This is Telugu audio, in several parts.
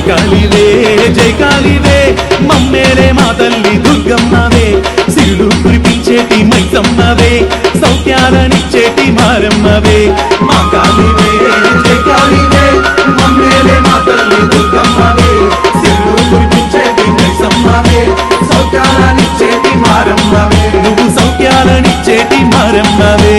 కాళివే జై కాళివే మమ్మేలే మా తల్లి దుర్గమ్మవే సిరులు కురిపించేటి మైసమ్మవే సౌఖ్యాలనిచ్చేటి మారమ్మవే మా కాళివే జై కాళివే మమ్మేలే మా తల్లి దుర్గమ్మవే సిరులు కురిపించేటి మైసమ్మవే సౌఖ్యాలనిచ్చేటి మారమ్మవే నువ్వు సౌఖ్యాలనిచ్చేటి మారమ్మవే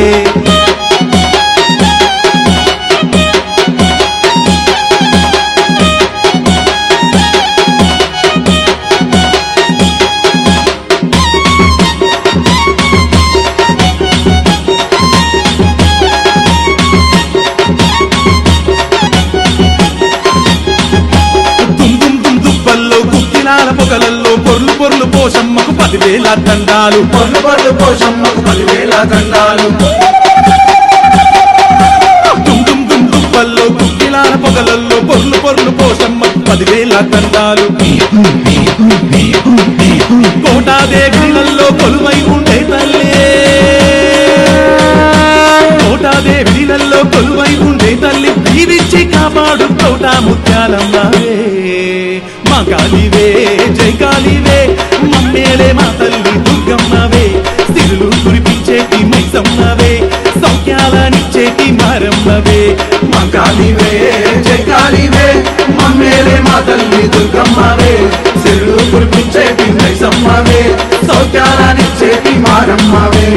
పొగలల్లో పొర్లు పొర్లు పోషమ్మకు 10,000 దండాలు పొర్లు పొర్లు పోషమ్మకు 10,000 దండాలు దుమ్ దుమ్ దుబ్బల్లో కుక్కిలాల పొగలల్లో పొర్లు పొర్లు పోషమ్మకు 10,000 దండాలు కోటాదేవిలలో కొలువై ఉండే తల్లి కోటాదేవిలలో కొలువై ఉండే తల్లి దీవించి కాపాడు కోటా ముత్యాలమ్మవే మా కాళివే జై కాళివే మమ్మేలే మా తల్లి దుర్గమ్మవే సిరులు కురిపించేటి మైసమ్మవే సౌఖ్యాలనిచ్చేటి మారమ్మవే మా కాళివే జై కాళివే మమ్మేలే మా తల్లి దుర్గమ్మవే సిరులు కురిపించేటి మైసమ్మవే సౌఖ్యాలనిచ్చేటి మారమ్మవే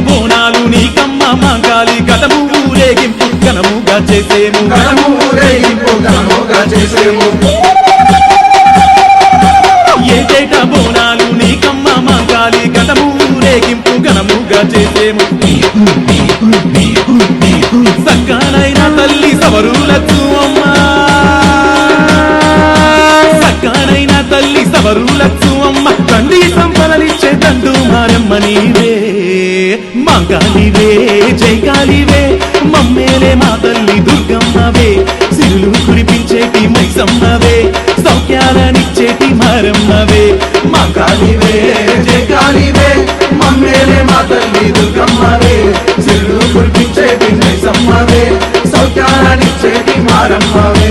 బోనాలు నీకమ్మ మా కాళి కథము ఊరేగింపు ఘనముగా చేసేము ఏటేట బోనాలు నీకమ్మ మా కాళి కథము ఊరేగింపు ఘనముగా చేసేము సక్కానైన తల్లి సవరులచ్చు అమ్మ సక్కానైన తల్లి సవరులచ్చు అమ్మ తండ్రి సంపదలిచ్చే తండ్రు మారమ్మ నీవే మా కాళివే జై కాళివే మమ్మేలే మా తల్లి దుర్గమ్మవే సిరులు కురిపించేటి మైసమ్మవే సౌఖ్యాలనిచ్చేటి మారమ్మవే మా కాళివే జై కాళివే మమ్మేలే మా తల్లి దుర్గమ్మవే సిరులు కురిపించేటి మైసమ్మవే సౌఖ్యాలనిచ్చేటి మారమ్మవే